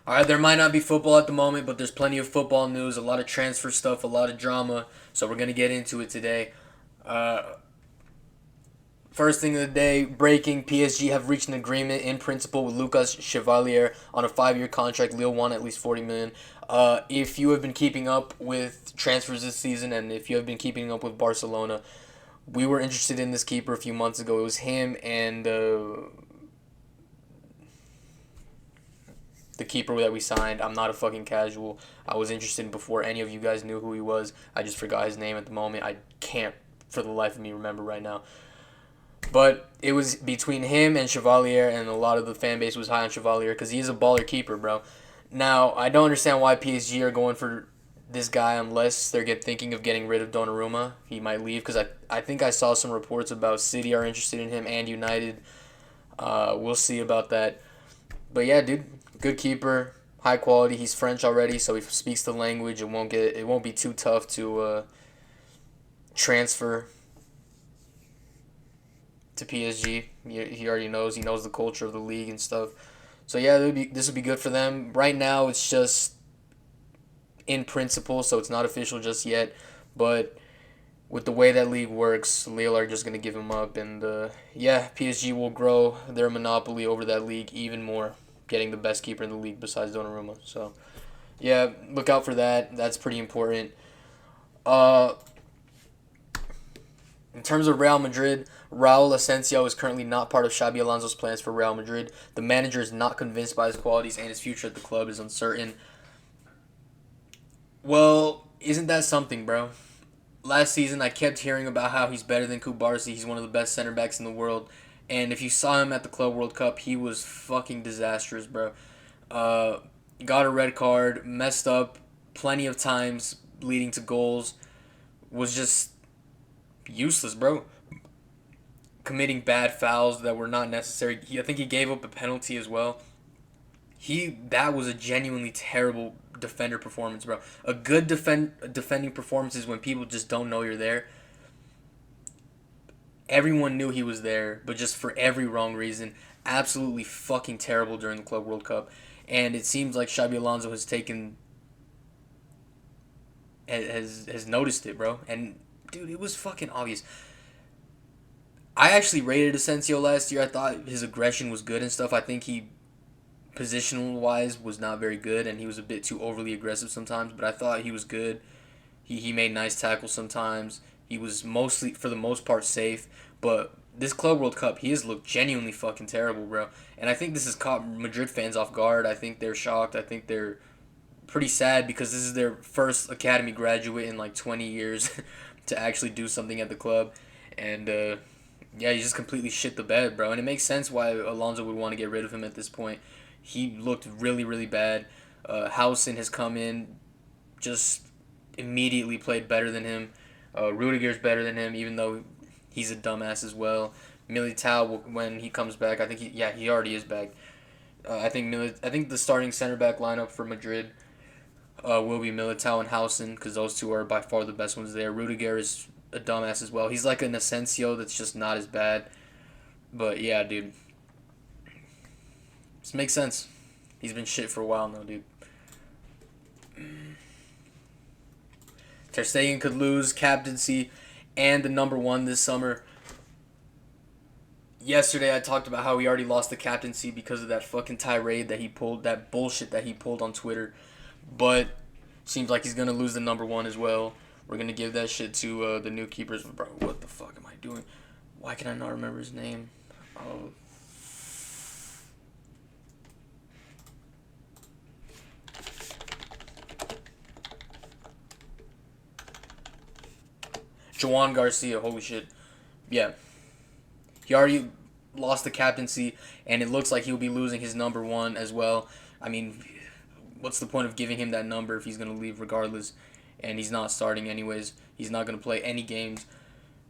All right, there might not be football at the moment, but there's plenty of football news, a lot of transfer stuff, a lot of drama. So we're gonna get into it today. Uh, First thing of the day, breaking: PSG have reached an agreement in principle with Lucas Chevalier on a 5-year contract. Lille won at least 40 million. If you have been keeping up with transfers this season, and if you have been keeping up with Barcelona, we were interested in this keeper a few months ago. It was him and the keeper that we signed. I'm not a fucking casual. I was interested before any of you guys knew who he was. I just forgot his name at the moment. I can't for the life of me remember right now. But it was between him and Chevalier, and a lot of the fan base was high on Chevalier because he is a baller keeper, bro. Now, I don't understand why PSG are going for this guy unless they're thinking of getting rid of Donnarumma. He might leave because I think I saw some reports about City are interested in him and United. We'll see about that. But yeah, dude, good keeper, high quality. He's French already, so he speaks the language. It won't be too tough to transfer to PSG. He already knows. He knows the culture of the league and stuff. So yeah, this would be good for them. Right now, it's just in principle, so it's not official just yet. But with the way that league works, Lille are just gonna give him up, and yeah, PSG will grow their monopoly over that league even more, getting the best keeper in the league besides Donnarumma. So yeah, look out for that. That's pretty important. Uh, In terms of Real Madrid, Raul Asensio is currently not part of Xabi Alonso's plans for Real Madrid. The manager is not convinced by his qualities, and his future at the club is uncertain. Well, isn't that something, bro? Last season, I kept hearing about how he's better than Kubarsi. He's one of the best center backs in the world. And if you saw him at the Club World Cup, he was fucking disastrous, bro. Uh, got a red card, messed up plenty of times, leading to goals. Was just useless, bro. Committing bad fouls that were not necessary. I think he gave up a penalty as well. That was a genuinely terrible defender performance, bro. A good defending performance is when people just don't know you're there. Everyone knew he was there, but just for every wrong reason. Absolutely fucking terrible during the Club World Cup. And it seems like Xabi Alonso has noticed it, bro. And dude, it was fucking obvious. I actually rated Asensio last year. I thought his aggression was good and stuff. I think he positional wise was not very good, and he was a bit too overly aggressive sometimes. But I thought he was good. He made nice tackles sometimes. He was mostly, for the most part, safe. But this Club World Cup, he has looked genuinely fucking terrible, bro. And I think this has caught Madrid fans off guard. I think they're shocked. I think they're pretty sad because this is their first academy graduate in like 20 years to actually do something at the club. And yeah, he just completely shit the bed, bro. And it makes sense why Alonso would want to get rid of him at this point. He looked really, really bad. Housen has come in, just immediately played better than him. Rudiger's better than him, even though he's a dumbass as well. Militao, when he comes back, I think he already is back. I think the starting center back lineup for Madrid will be Militao and Housen because those two are by far the best ones there. Rudiger is a dumbass as well. He's like an Asensio that's just not as bad. But yeah, dude, this makes sense. He's been shit for a while now, dude. Ter Stegen could lose captaincy and the number one this summer. Yesterday I talked about how he already lost the captaincy because of that fucking tirade that he pulled, that bullshit that he pulled on Twitter. But seems like he's gonna lose the number one as well. We're gonna give that shit to the new keepers. Bro, what the fuck am I doing? Why can I not remember his name? Oh, Juan Garcia. Holy shit. Yeah, he already lost the captaincy, and it looks like he'll be losing his number one as well. I mean, what's the point of giving him that number if he's gonna leave regardless? And he's not starting anyways. He's not gonna play any games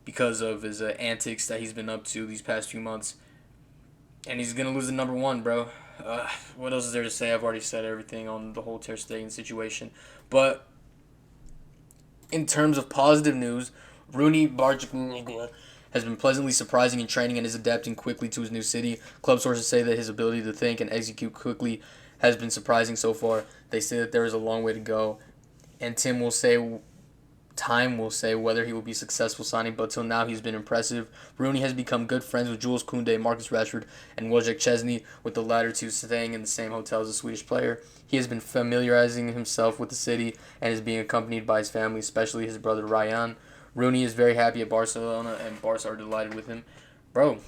because of his antics that he's been up to these past few months. And he's gonna lose the number one, bro. What else is there to say? I've already said everything on the whole Ter Stegen situation. But in terms of positive news, Rooney Bargic has been pleasantly surprising in training and is adapting quickly to his new city. Club sources say that his ability to think and execute quickly has been surprising so far. They say that there is a long way to go, and time will say whether he will be successful signing, but till now he's been impressive. Rooney has become good friends with Jules Koundé, Marcus Rashford, and Wojciech Chesney, with the latter two staying in the same hotel as the Swedish player. He has been familiarizing himself with the city and is being accompanied by his family, especially his brother Ryan. Rooney is very happy at Barcelona, and Barca are delighted with him. Bro,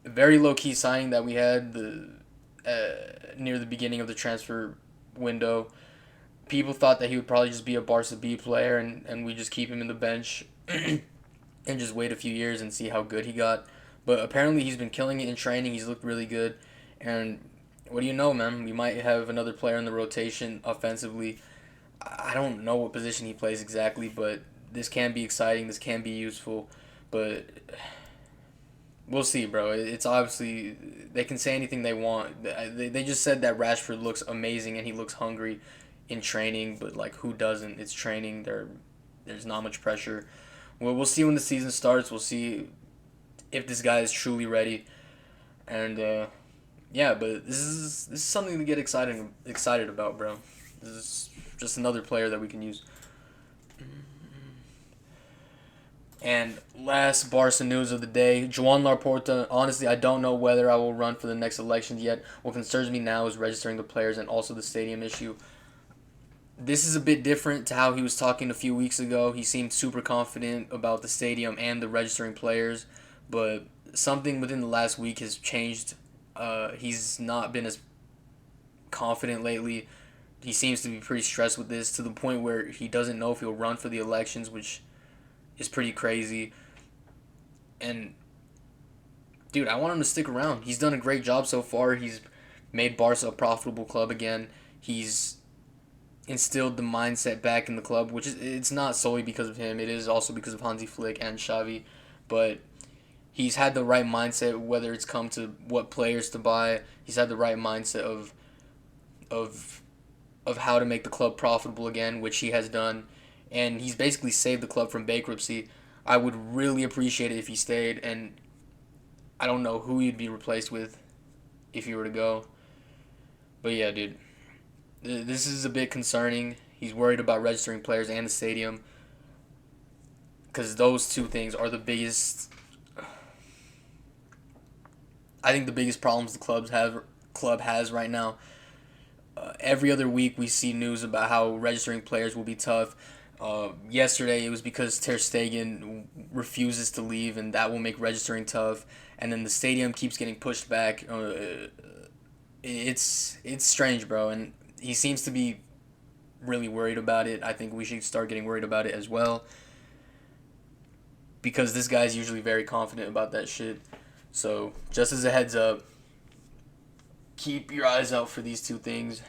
very low key signing that we had near the beginning of the transfer window. People thought that he would probably just be a Barca B player, and we just keep him in the bench and just wait a few years and see how good he got. But apparently he's been killing it in training. He's looked really good. And what do you know, man? We might have another player in the rotation offensively. I don't know what position he plays exactly, but this can be exciting. This can be useful. But we'll see, bro. It's obviously they can say anything they want. They just said that Rashford looks amazing and he looks hungry in training, but like who doesn't? It's training. There's not much pressure. Well, we'll see when the season starts. We'll see if this guy is truly ready. And yeah, but this is something to get excited about, bro. This is just another player that we can use. And last Barca news of the day, Joan Laporta. Honestly, I don't know whether I will run for the next elections yet. What concerns me now is registering the players and also the stadium issue. This is a bit different to how he was talking a few weeks ago. He seemed super confident about the stadium and the registering players, but something within the last week has changed. He's not been as confident lately. He seems to be pretty stressed with this to the point where he doesn't know if he'll run for the elections, which is pretty crazy. And dude, I want him to stick around. He's done a great job so far. He's made Barca a profitable club again. He's instilled the mindset back in the club, which is it's not solely because of him. It is also because of Hansi Flick and Xavi, but he's had the right mindset whether it's come to what players to buy. He's had the right mindset of of how to make the club profitable again, which he has done, and he's basically saved the club from bankruptcy. I would really appreciate it if he stayed, and I don't know who he'd be replaced with if he were to go. But yeah, dude, this is a bit concerning. He's worried about registering players and the stadium because those two things are the biggest. I think the biggest problems the club has right now. Every other week we see news about how registering players will be tough. Yesterday it was because Ter Stegen refuses to leave, and that will make registering tough. And then the stadium keeps getting pushed back. It's strange, bro, and he seems to be really worried about it. I think we should start getting worried about it as well because this guy's usually very confident about that shit. So just as a heads up, keep your eyes out for these two things.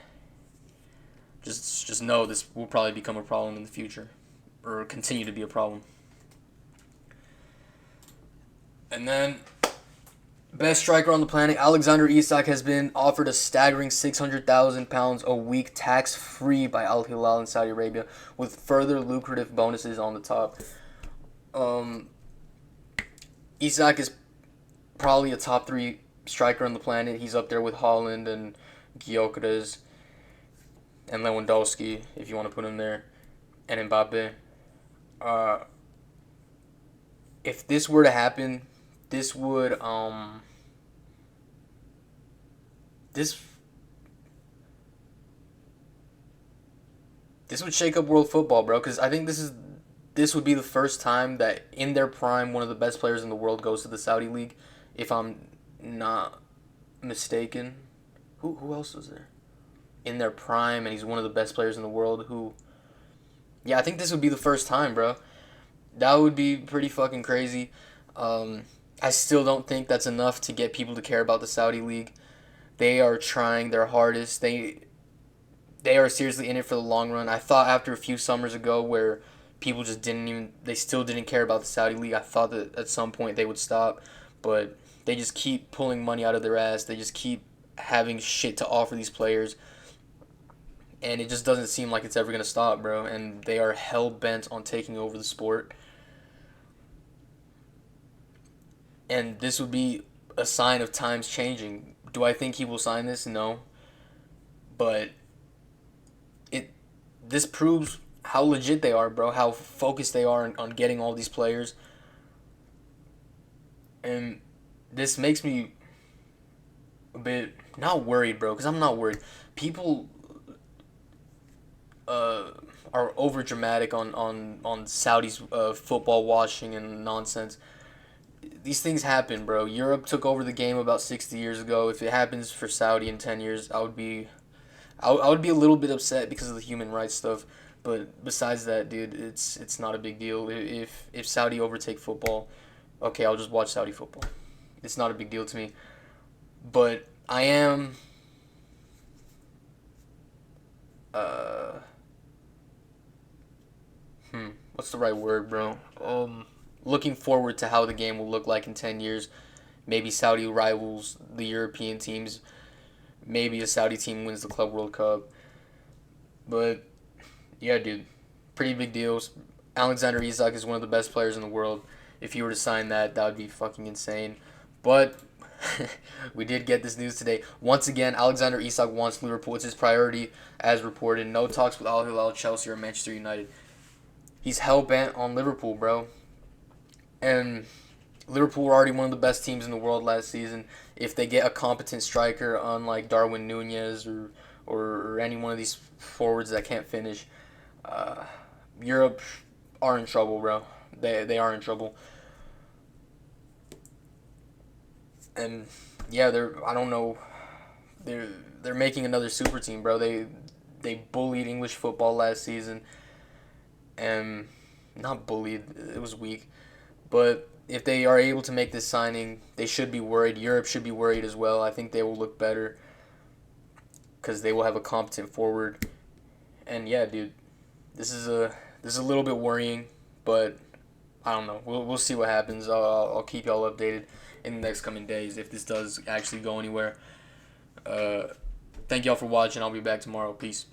Just know this will probably become a problem in the future, or continue to be a problem. And then, best striker on the planet, Alexander Isak has been offered a staggering £600,000 a week tax-free by Al Hilal in Saudi Arabia, with further lucrative bonuses on the top. Isak is probably a top three striker on the planet. He's up there with Haaland and Gyökeres and Lewandowski, if you want to put him there, and Mbappe. If this were to happen, this would this this would shake up world football, bro. Because I think this would be the first time that in their prime one of the best players in the world goes to the Saudi league. If I'm not mistaken, who else was there in their prime and he's one of the best players in the world? Yeah, I think this would be the first time, bro. That would be pretty fucking crazy. I still don't think that's enough to get people to care about the Saudi league. They are trying their hardest. They are seriously in it for the long run. I thought after a few summers ago where people just they still didn't care about the Saudi league, I thought that at some point they would stop, but they just keep pulling money out of their ass. They just keep having shit to offer these players, and it just doesn't seem like it's ever going to stop, bro, and they are hell-bent on taking over the sport. And this would be a sign of times changing. Do I think he will sign this? No. but it this proves how legit they are, bro. How focused they are on getting all these players, and this makes me a bit not worried, bro. Because I'm not worried. People uh, are over dramatic on Saudi's football washing and nonsense. These things happen, bro. Europe took over the game about 60 years ago. If it happens for Saudi in 10 years, I would be a little bit upset because of the human rights stuff. But besides that, dude, it's not a big deal. If Saudi overtake football, okay, I'll just watch Saudi football. It's not a big deal to me. But I am uh what's the right word, bro? Looking forward to how the game will look like in 10 years. Maybe Saudi rivals the European teams. Maybe a Saudi team wins the Club World Cup. But yeah, dude, pretty big deals. Alexander Isak is one of the best players in the world. If he were to sign that, that would be fucking insane. But we did get this news today. Once again, Alexander Isak wants Liverpool. It's his priority, as reported. No talks with Al Hilal, Chelsea, or Manchester United. He's hell bent on Liverpool, bro. And Liverpool were already one of the best teams in the world last season. If they get a competent striker, unlike Darwin Nunez or any one of these forwards that can't finish, uh, Europe are in trouble, bro. They are in trouble. And yeah, they're I don't know they're they're making another super team, bro. They bullied English football last season, and not bullied. It was weak. But if they are able to make this signing, they should be worried. Europe should be worried as well. I think they will look better because they will have a competent forward. And yeah, dude, this is a little bit worrying, but I don't know. We'll see what happens. I'll keep y'all updated in the next coming days if this does actually go anywhere. Uh, Thank y'all for watching. I'll be back tomorrow. Peace.